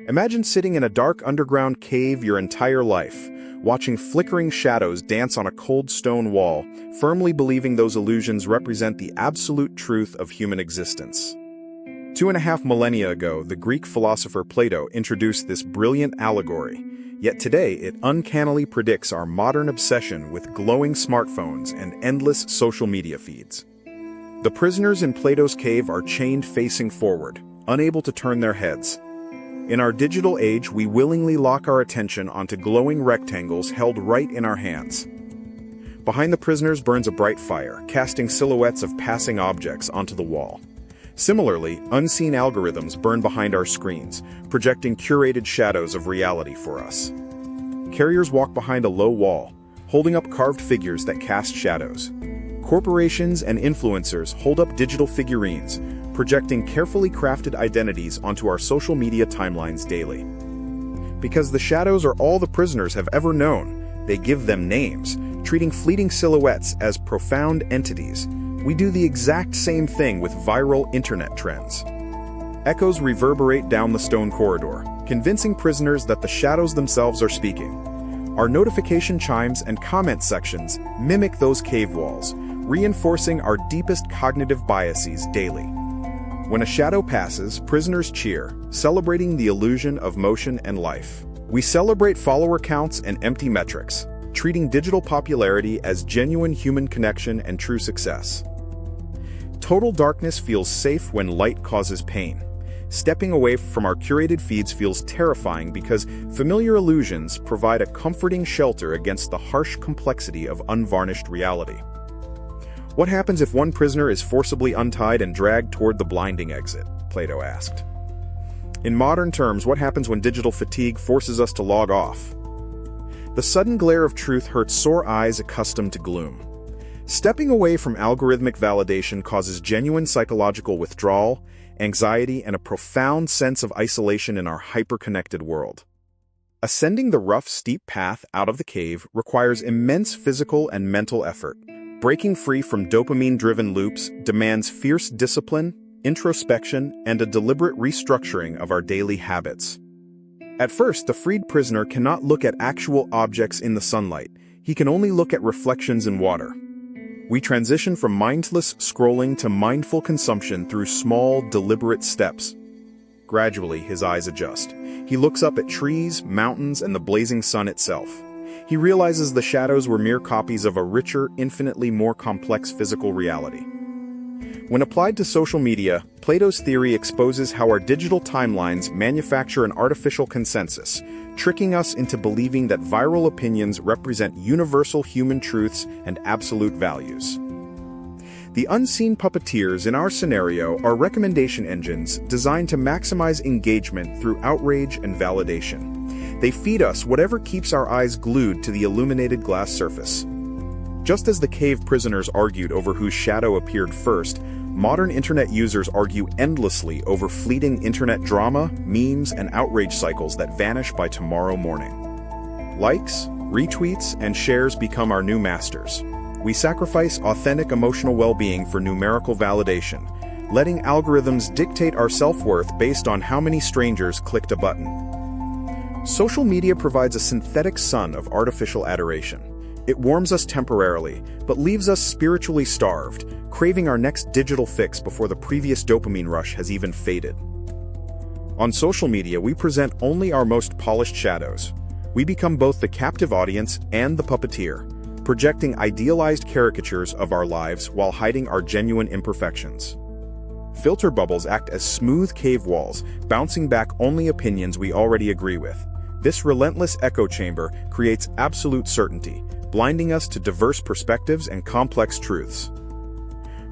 Imagine sitting in a dark underground cave your entire life, watching flickering shadows dance on a cold stone wall, firmly believing those illusions represent the absolute truth of human existence. 2.5 millennia ago, the Greek philosopher Plato introduced this brilliant allegory, yet today it uncannily predicts our modern obsession with glowing smartphones and endless social media feeds. The prisoners in Plato's cave are chained facing forward, unable to turn their heads. In our digital age, we willingly lock our attention onto glowing rectangles held right in our hands. Behind the prisoners burns a bright fire, casting silhouettes of passing objects onto the wall. Similarly, unseen algorithms burn behind our screens, projecting curated shadows of reality for us. Carriers walk behind a low wall, holding up carved figures that cast shadows. Corporations and influencers hold up digital figurines, projecting carefully crafted identities onto our social media timelines daily. Because the shadows are all the prisoners have ever known, they give them names, treating fleeting silhouettes as profound entities. We do the exact same thing with viral internet trends. Echoes reverberate down the stone corridor, convincing prisoners that the shadows themselves are speaking. Our notification chimes and comment sections mimic those cave walls, reinforcing our deepest cognitive biases daily. When a shadow passes, prisoners cheer, celebrating the illusion of motion and life. We celebrate follower counts and empty metrics, treating digital popularity as genuine human connection and true success. Total darkness feels safe when light causes pain. Stepping away from our curated feeds feels terrifying because familiar illusions provide a comforting shelter against the harsh complexity of unvarnished reality. What happens if one prisoner is forcibly untied and dragged toward the blinding exit? Plato asked. In modern terms, what happens when digital fatigue forces us to log off? The sudden glare of truth hurts sore eyes accustomed to gloom. Stepping away from algorithmic validation causes genuine psychological withdrawal, anxiety, and a profound sense of isolation in our hyper-connected world. Ascending the rough, steep path out of the cave requires immense physical and mental effort. Breaking free from dopamine-driven loops demands fierce discipline, introspection, and a deliberate restructuring of our daily habits. At first, the freed prisoner cannot look at actual objects in the sunlight. He can only look at reflections in water. We transition from mindless scrolling to mindful consumption through small, deliberate steps. Gradually, his eyes adjust. He looks up at trees, mountains, and the blazing sun itself. He realizes the shadows were mere copies of a richer, infinitely more complex physical reality. When applied to social media, Plato's theory exposes how our digital timelines manufacture an artificial consensus, tricking us into believing that viral opinions represent universal human truths and absolute values. The unseen puppeteers in our scenario are recommendation engines designed to maximize engagement through outrage and validation. They feed us whatever keeps our eyes glued to the illuminated glass surface. Just as the cave prisoners argued over whose shadow appeared first, modern internet users argue endlessly over fleeting internet drama, memes, and outrage cycles that vanish by tomorrow morning. Likes, retweets, and shares become our new masters. We sacrifice authentic emotional well-being for numerical validation, letting algorithms dictate our self-worth based on how many strangers clicked a button. Social media provides a synthetic sun of artificial adoration. It warms us temporarily, but leaves us spiritually starved, craving our next digital fix before the previous dopamine rush has even faded. On social media, we present only our most polished shadows. We become both the captive audience and the puppeteer, projecting idealized caricatures of our lives while hiding our genuine imperfections. Filter bubbles act as smooth cave walls, bouncing back only opinions we already agree with. This relentless echo chamber creates absolute certainty, blinding us to diverse perspectives and complex truths.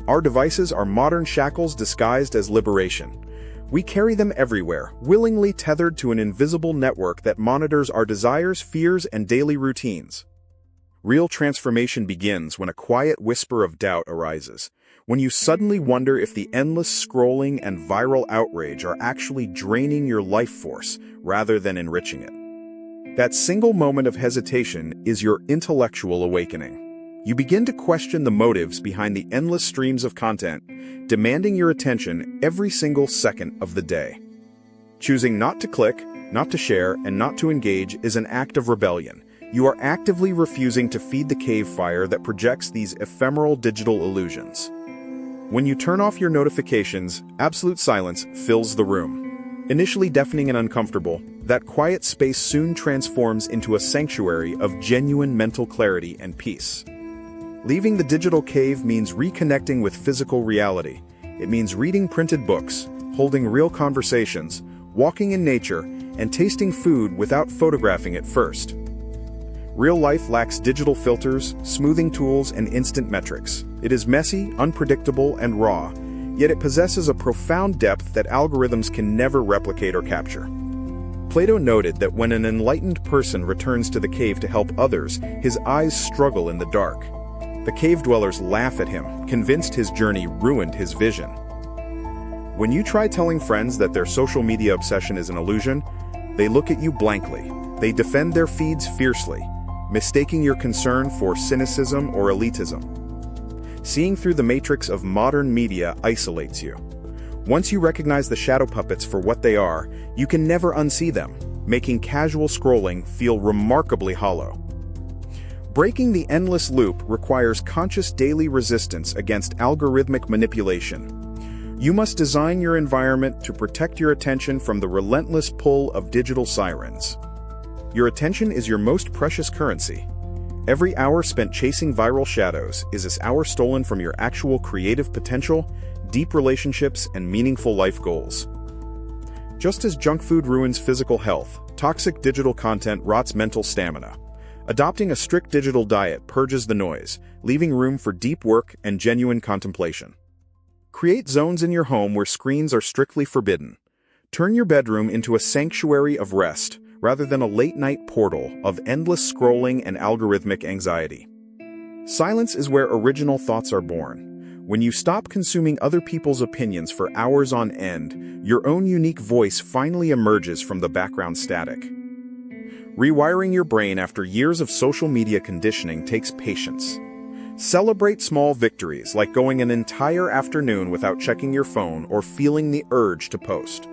Our devices are modern shackles disguised as liberation. We carry them everywhere, willingly tethered to an invisible network that monitors our desires, fears, and daily routines. Real transformation begins when a quiet whisper of doubt arises, when you suddenly wonder if the endless scrolling and viral outrage are actually draining your life force rather than enriching it. That single moment of hesitation is your intellectual awakening. You begin to question the motives behind the endless streams of content, demanding your attention every single second of the day. Choosing not to click, not to share, and not to engage is an act of rebellion. You are actively refusing to feed the cave fire that projects these ephemeral digital illusions. When you turn off your notifications, absolute silence fills the room. Initially deafening and uncomfortable, that quiet space soon transforms into a sanctuary of genuine mental clarity and peace. Leaving the digital cave means reconnecting with physical reality. It means reading printed books, holding real conversations, walking in nature, and tasting food without photographing it first. Real life lacks digital filters, smoothing tools, and instant metrics. It is messy, unpredictable, and raw, yet it possesses a profound depth that algorithms can never replicate or capture. Plato noted that when an enlightened person returns to the cave to help others, his eyes struggle in the dark. The cave dwellers laugh at him, convinced his journey ruined his vision. When you try telling friends that their social media obsession is an illusion, they look at you blankly. They defend their feeds fiercely, mistaking your concern for cynicism or elitism. Seeing through the matrix of modern media isolates you. Once you recognize the shadow puppets for what they are, you can never unsee them, making casual scrolling feel remarkably hollow. Breaking the endless loop requires conscious daily resistance against algorithmic manipulation. You must design your environment to protect your attention from the relentless pull of digital sirens. Your attention is your most precious currency. Every hour spent chasing viral shadows is an hour stolen from your actual creative potential, deep relationships, and meaningful life goals. Just as junk food ruins physical health, toxic digital content rots mental stamina. Adopting a strict digital diet purges the noise, leaving room for deep work and genuine contemplation. Create zones in your home where screens are strictly forbidden. Turn your bedroom into a sanctuary of rest, rather than a late-night portal of endless scrolling and algorithmic anxiety. Silence is where original thoughts are born. When you stop consuming other people's opinions for hours on end, your own unique voice finally emerges from the background static. Rewiring your brain after years of social media conditioning takes patience. Celebrate small victories, like going an entire afternoon without checking your phone or feeling the urge to post.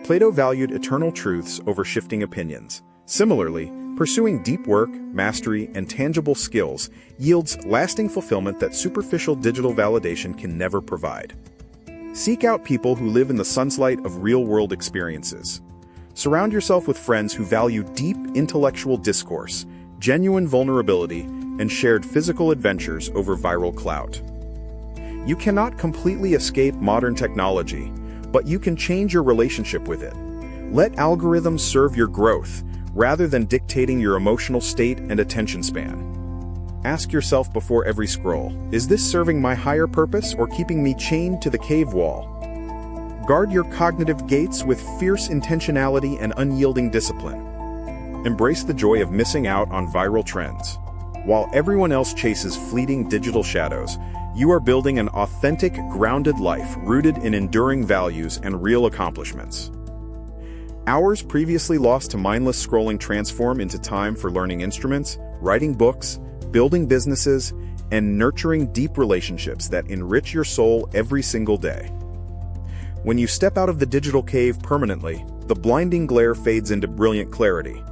Plato valued eternal truths over shifting opinions. Similarly, pursuing deep work, mastery, and tangible skills yields lasting fulfillment that superficial digital validation can never provide. Seek out people who live in the sunlight of real-world experiences. Surround yourself with friends who value deep intellectual discourse, genuine vulnerability, and shared physical adventures over viral clout. You cannot completely escape modern technology, but you can change your relationship with it. Let algorithms serve your growth, rather than dictating your emotional state and attention span. Ask yourself before every scroll, is this serving my higher purpose or keeping me chained to the cave wall? Guard your cognitive gates with fierce intentionality and unyielding discipline. Embrace the joy of missing out on viral trends. While everyone else chases fleeting digital shadows, you are building an authentic, grounded life rooted in enduring values and real accomplishments. Hours previously lost to mindless scrolling transform into time for learning instruments, writing books, building businesses, and nurturing deep relationships that enrich your soul every single day. When you step out of the digital cave permanently, the blinding glare fades into brilliant clarity.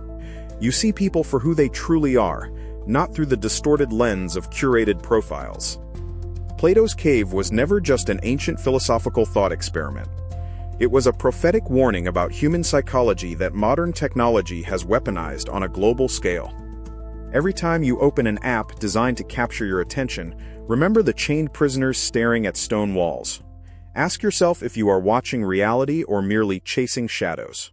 You see people for who they truly are, not through the distorted lens of curated profiles. Plato's cave was never just an ancient philosophical thought experiment. It was a prophetic warning about human psychology that modern technology has weaponized on a global scale. Every time you open an app designed to capture your attention, remember the chained prisoners staring at stone walls. Ask yourself if you are watching reality or merely chasing shadows.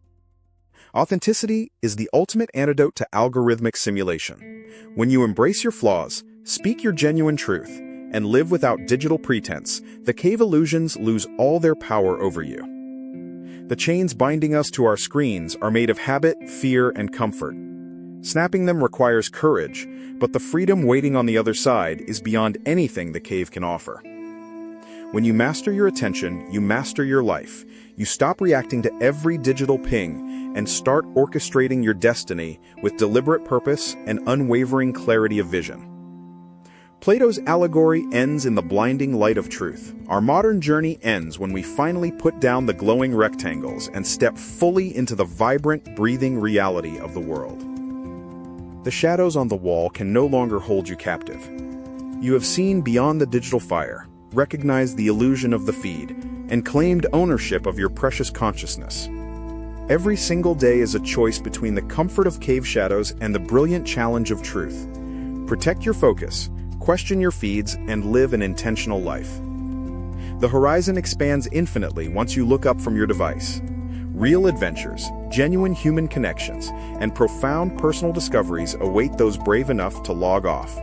Authenticity is the ultimate antidote to algorithmic simulation. When you embrace your flaws, speak your genuine truth, and live without digital pretense, the cave illusions lose all their power over you. The chains binding us to our screens are made of habit, fear, and comfort. Snapping them requires courage, but the freedom waiting on the other side is beyond anything the cave can offer. When you master your attention, you master your life. You stop reacting to every digital ping and start orchestrating your destiny with deliberate purpose and unwavering clarity of vision. Plato's allegory ends in the blinding light of truth. Our modern journey ends when we finally put down the glowing rectangles and step fully into the vibrant, breathing reality of the world. The shadows on the wall can no longer hold you captive. You have seen beyond the digital fire, recognized the illusion of the feed, and claimed ownership of your precious consciousness. Every single day is a choice between the comfort of cave shadows and the brilliant challenge of truth. Protect your focus, question your feeds, and live an intentional life. The horizon expands infinitely once you look up from your device. Real adventures, genuine human connections, and profound personal discoveries await those brave enough to log off.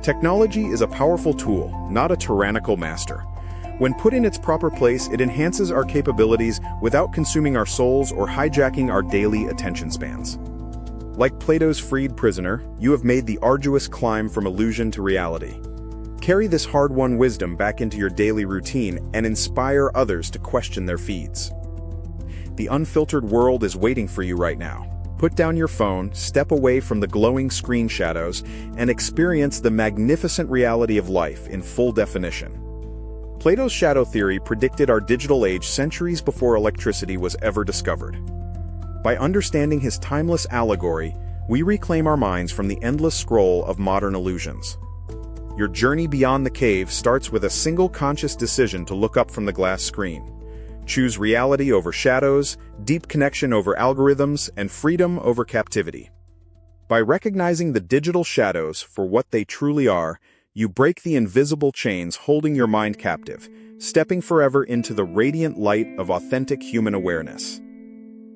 Technology is a powerful tool, not a tyrannical master. When put in its proper place, it enhances our capabilities without consuming our souls or hijacking our daily attention spans. Like Plato's freed prisoner, you have made the arduous climb from illusion to reality. Carry this hard-won wisdom back into your daily routine and inspire others to question their feeds. The unfiltered world is waiting for you right now. Put down your phone, step away from the glowing screen shadows, and experience the magnificent reality of life in full definition. Plato's shadow theory predicted our digital age centuries before electricity was ever discovered. By understanding his timeless allegory, we reclaim our minds from the endless scroll of modern illusions. Your journey beyond the cave starts with a single conscious decision to look up from the glass screen. Choose reality over shadows, deep connection over algorithms, and freedom over captivity. By recognizing the digital shadows for what they truly are, you break the invisible chains holding your mind captive, stepping forever into the radiant light of authentic human awareness.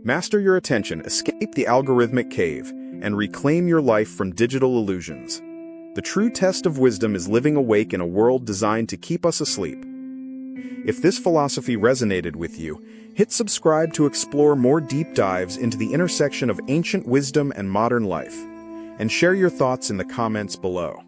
Master your attention, escape the algorithmic cave, and reclaim your life from digital illusions. The true test of wisdom is living awake in a world designed to keep us asleep. If this philosophy resonated with you, hit subscribe to explore more deep dives into the intersection of ancient wisdom and modern life, and share your thoughts in the comments below.